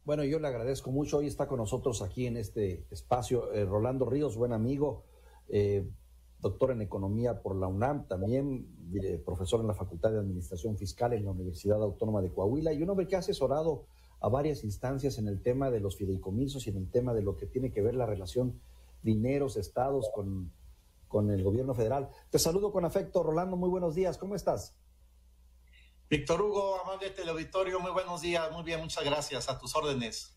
Bueno, yo le agradezco mucho. Hoy está con nosotros aquí en este espacio Rolando Ríos, buen amigo, eh, doctor en Economía por la UNAM, también profesor en la Facultad de Administración Fiscal en la Universidad Autónoma de Coahuila y un hombre que ha asesorado a varias instancias en el tema de los fideicomisos y en el tema de lo que tiene que ver la relación dineros, estados con el gobierno federal. Te saludo con afecto, Rolando, muy buenos días, ¿cómo estás? Víctor Hugo, amable teleauditorio, muy buenos días, muy bien, muchas gracias, a tus órdenes.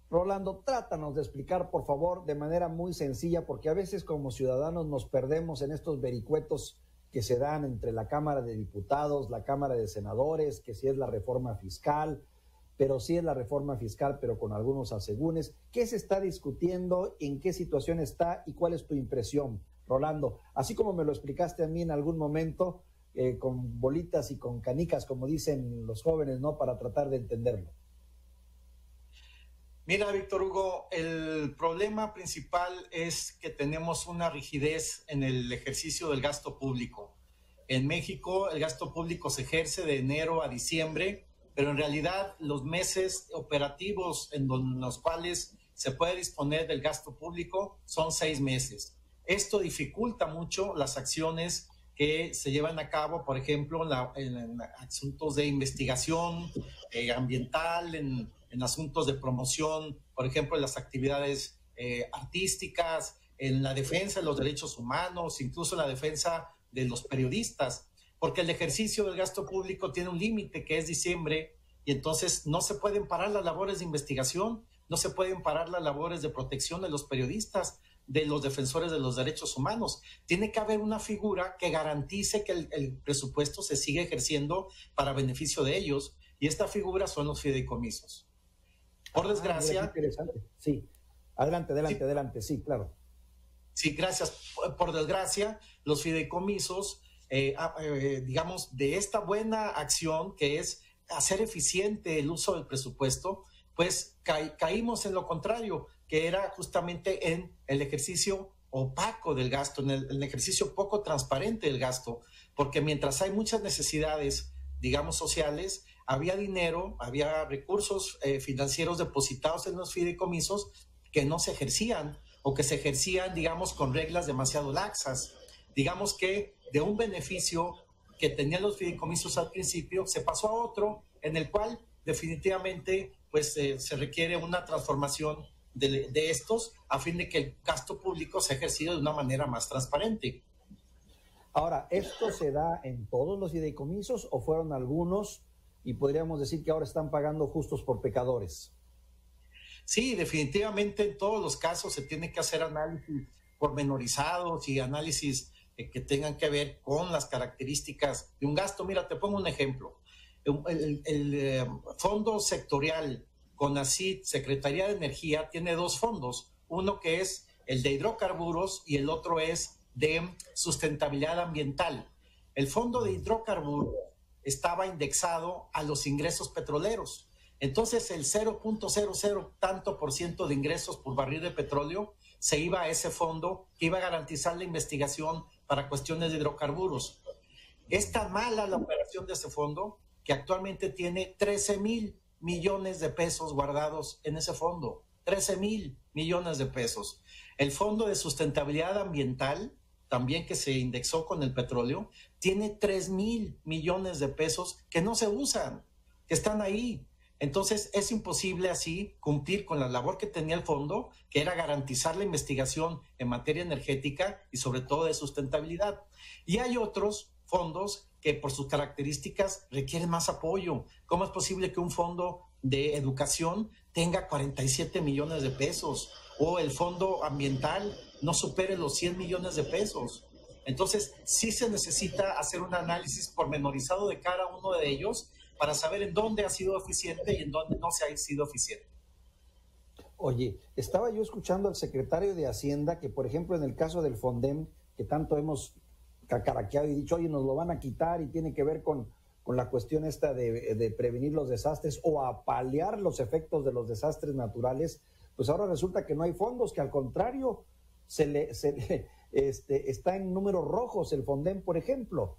Rolando, trátanos de explicar, por favor, de manera muy sencilla, porque a veces como ciudadanos nos perdemos en estos vericuetos que se dan entre la Cámara de Diputados, la Cámara de Senadores, que si es la reforma fiscal, pero sí es la reforma fiscal, pero con algunos asegúnes. ¿Qué se está discutiendo? ¿En qué situación está? ¿Y cuál es tu impresión, Rolando? Así como me lo explicaste a mí en algún momento, con bolitas y con canicas, como dicen los jóvenes, ¿no? Para tratar de entenderlo. Mira, Víctor Hugo, el problema principal es que tenemos una rigidez en el ejercicio del gasto público. En México, el gasto público se ejerce de enero a diciembre, pero en realidad los meses operativos en los cuales se puede disponer del gasto público son 6 meses. Esto dificulta mucho las acciones que se llevan a cabo, por ejemplo, en asuntos de investigación ambiental, en asuntos de promoción, por ejemplo, en las actividades artísticas, en la defensa de los derechos humanos, incluso en la defensa de los periodistas, porque el ejercicio del gasto público tiene un límite que es diciembre y entonces no se pueden parar las labores de investigación, no se pueden parar las labores de protección de los periodistas, de los defensores de los derechos humanos. Tiene que haber una figura que garantice que el presupuesto se sigue ejerciendo para beneficio de ellos y esta figura son los fideicomisos. Por desgracia... Mira, qué interesante. Sí, adelante, adelante, sí, adelante, sí, claro. Sí, gracias. Por desgracia, los fideicomisos, digamos, de esta buena acción que es hacer eficiente el uso del presupuesto, pues caímos en lo contrario, que era justamente en el ejercicio opaco del gasto, en el ejercicio poco transparente del gasto, porque mientras hay muchas necesidades, digamos, sociales, había dinero, había recursos financieros depositados en los fideicomisos que no se ejercían o que se ejercían, digamos, con reglas demasiado laxas. Digamos que de un beneficio que tenían los fideicomisos al principio se pasó a otro en el cual definitivamente pues se requiere una transformación de estos a fin de que el gasto público sea ejercido de una manera más transparente. Ahora, ¿esto se da en todos los fideicomisos o fueron algunos y podríamos decir que ahora están pagando justos por pecadores? Sí, definitivamente en todos los casos se tiene que hacer análisis pormenorizados y análisis que tengan que ver con las características de un gasto. Mira, te pongo un ejemplo. El fondo sectorial CONACYT, Secretaría de Energía, tiene dos fondos. Uno que es el de hidrocarburos y el otro es de sustentabilidad ambiental. El fondo de hidrocarburos estaba indexado a los ingresos petroleros. Entonces el 0.00 tanto por ciento de ingresos por barril de petróleo se iba a ese fondo que iba a garantizar la investigación para cuestiones de hidrocarburos. Es tan mala la operación de ese fondo que actualmente tiene 13,000 millones de pesos guardados en ese fondo. 13,000 millones de pesos. El fondo de sustentabilidad ambiental, también que se indexó con el petróleo, tiene 3,000 millones de pesos que no se usan, que están ahí. Entonces es imposible así cumplir con la labor que tenía el fondo, que era garantizar la investigación en materia energética y sobre todo de sustentabilidad. Y hay otros fondos que por sus características requieren más apoyo. ¿Cómo es posible que un fondo de educación tenga 47 millones de pesos o el fondo ambiental no supere los 100 millones de pesos? Entonces sí se necesita hacer un análisis pormenorizado de cada uno de ellos para saber en dónde ha sido eficiente y en dónde no se ha sido eficiente. Oye, estaba yo escuchando al secretario de Hacienda que, por ejemplo, en el caso del Fondem, que tanto hemos cacaraqueado y dicho, oye, nos lo van a quitar y tiene que ver con la cuestión esta de prevenir los desastres o a paliar los efectos de los desastres naturales, pues ahora resulta que no hay fondos, que al contrario, está en números rojos el Fondem, por ejemplo.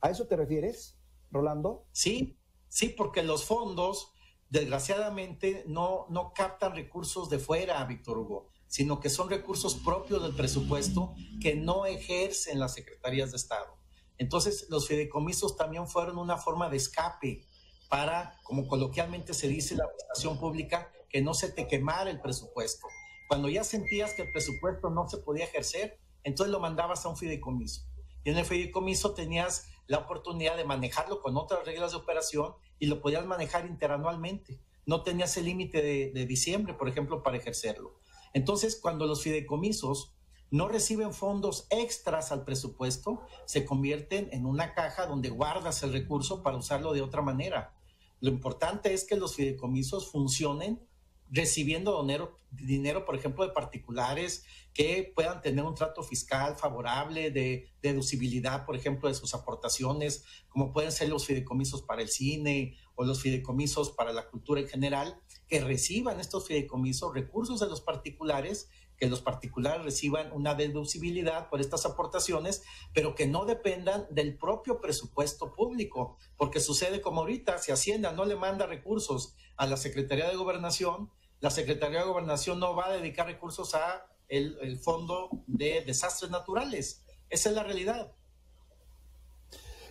¿A eso te refieres, Rolando? Sí, sí, porque los fondos desgraciadamente no captan recursos de fuera, Víctor Hugo, sino que son recursos propios del presupuesto que no ejercen las secretarías de Estado. Entonces, los fideicomisos también fueron una forma de escape para, como coloquialmente se dice, la administración pública, que no se te quemara el presupuesto. Cuando ya sentías que el presupuesto no se podía ejercer, entonces lo mandabas a un fideicomiso. Y en el fideicomiso tenías la oportunidad de manejarlo con otras reglas de operación y lo podías manejar interanualmente. No tenías el límite de diciembre, por ejemplo, para ejercerlo. Entonces, cuando los fideicomisos no reciben fondos extras al presupuesto, se convierten en una caja donde guardas el recurso para usarlo de otra manera. Lo importante es que los fideicomisos funcionen recibiendo dinero, por ejemplo, de particulares que puedan tener un trato fiscal favorable, de deducibilidad, por ejemplo, de sus aportaciones, como pueden ser los fideicomisos para el cine o los fideicomisos para la cultura en general, que reciban estos fideicomisos recursos de los particulares, que los particulares reciban una deducibilidad por estas aportaciones, pero que no dependan del propio presupuesto público, porque sucede como ahorita, si Hacienda no le manda recursos a la Secretaría de Gobernación, la Secretaría de Gobernación no va a dedicar recursos a el Fondo de Desastres Naturales. Esa es la realidad.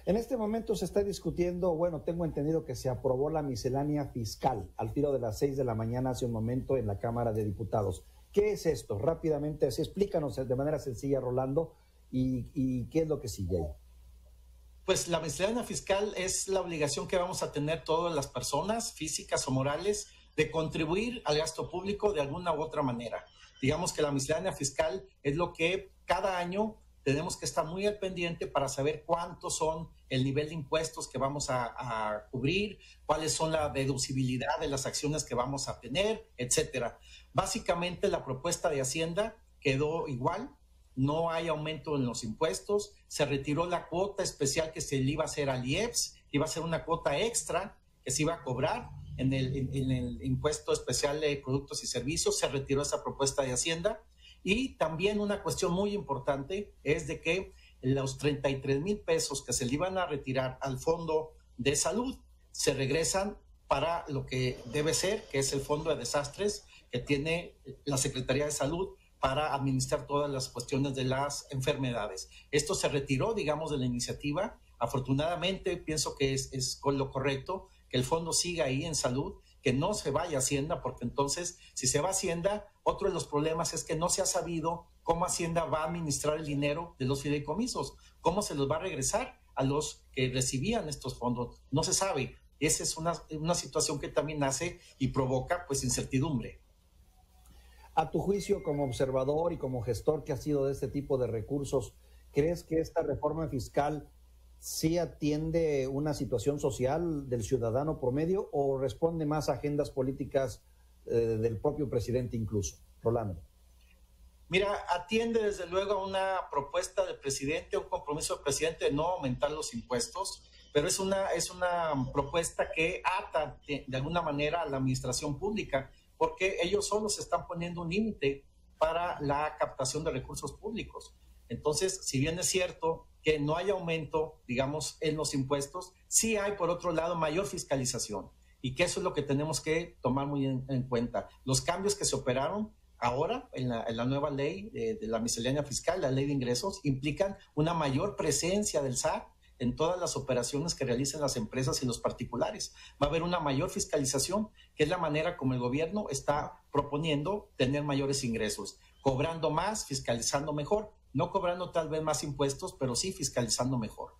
En este momento se está discutiendo, bueno, tengo entendido que se aprobó la miscelánea fiscal al tiro de las 6 de la mañana hace un momento en la Cámara de Diputados. ¿Qué es esto? Rápidamente, así explícanos de manera sencilla, Rolando, y qué es lo que sigue ahí. Pues la miscelánea fiscal es la obligación que vamos a tener todas las personas, físicas o morales, de contribuir al gasto público de alguna u otra manera. Digamos que la miscelánea fiscal es lo que cada año tenemos que estar muy al pendiente para saber cuántos son el nivel de impuestos que vamos a cubrir, cuáles son la deducibilidad de las acciones que vamos a tener, etcétera. Básicamente la propuesta de Hacienda quedó igual, no hay aumento en los impuestos, se retiró la cuota especial que se le iba a hacer al IEPS, iba a ser una cuota extra que se iba a cobrar en el impuesto especial de productos y servicios, se retiró esa propuesta de Hacienda. Y también una cuestión muy importante es de que los 33,000 pesos que se le iban a retirar al Fondo de Salud se regresan para lo que debe ser, que es el Fondo de Desastres que tiene la Secretaría de Salud para administrar todas las cuestiones de las enfermedades. Esto se retiró, digamos, de la iniciativa. Afortunadamente, pienso que es con lo correcto, que el fondo siga ahí en salud, que no se vaya a Hacienda, porque entonces, si se va a Hacienda, otro de los problemas es que no se ha sabido cómo Hacienda va a administrar el dinero de los fideicomisos, cómo se los va a regresar a los que recibían estos fondos. No se sabe. Esa es una situación que también hace y provoca, pues, incertidumbre. A tu juicio, como observador y como gestor que ha sido de este tipo de recursos, ¿crees que esta reforma fiscal sí atiende una situación social del ciudadano promedio o responde más a agendas políticas del propio presidente incluso? Rolando. Mira, atiende desde luego a una propuesta del presidente, un compromiso del presidente de no aumentar los impuestos, pero es una propuesta que ata de alguna manera a la administración pública, porque ellos solos están poniendo un límite para la captación de recursos públicos. Entonces, si bien es cierto que no hay aumento, digamos, en los impuestos, sí hay, por otro lado, mayor fiscalización, y que eso es lo que tenemos que tomar muy en cuenta. Los cambios que se operaron ahora en la nueva ley de la miscelánea fiscal, la ley de ingresos, implican una mayor presencia del SAT en todas las operaciones que realicen las empresas y los particulares. Va a haber una mayor fiscalización, que es la manera como el gobierno está proponiendo tener mayores ingresos, cobrando más, fiscalizando mejor, no cobrando tal vez más impuestos, pero sí fiscalizando mejor.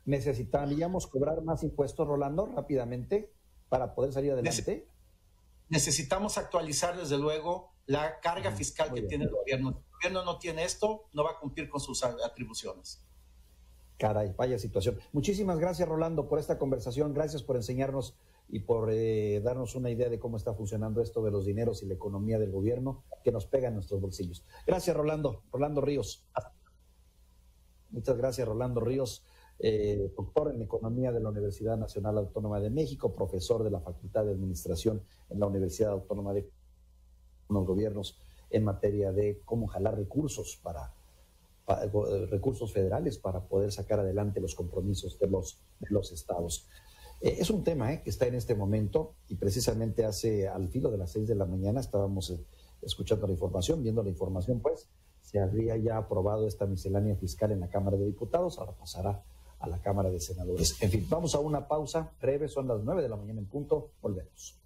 ¿Necesitaríamos cobrar más impuestos, Rolando, rápidamente para poder salir adelante? Necesitamos actualizar, desde luego, la carga fiscal que tiene el gobierno. Si el gobierno no tiene esto, no va a cumplir con sus atribuciones. Caray, vaya situación. Muchísimas gracias, Rolando, por esta conversación. Gracias por enseñarnos y por darnos una idea de cómo está funcionando esto de los dineros y la economía del gobierno que nos pega en nuestros bolsillos. Gracias, Rolando. Rolando Ríos. Muchas gracias, Rolando Ríos, doctor en Economía de la Universidad Nacional Autónoma de México, profesor de la Facultad de Administración en la Universidad Autónoma de los Gobiernos en materia de cómo jalar recursos recursos federales para poder sacar adelante los compromisos de los estados. Es un tema que está en este momento y precisamente al filo de las 6 de la mañana estábamos escuchando la información, viendo la información, pues se habría ya aprobado esta miscelánea fiscal en la Cámara de Diputados, ahora pasará a la Cámara de Senadores. En fin, vamos a una pausa breve, son las 9 de la mañana en punto, volvemos.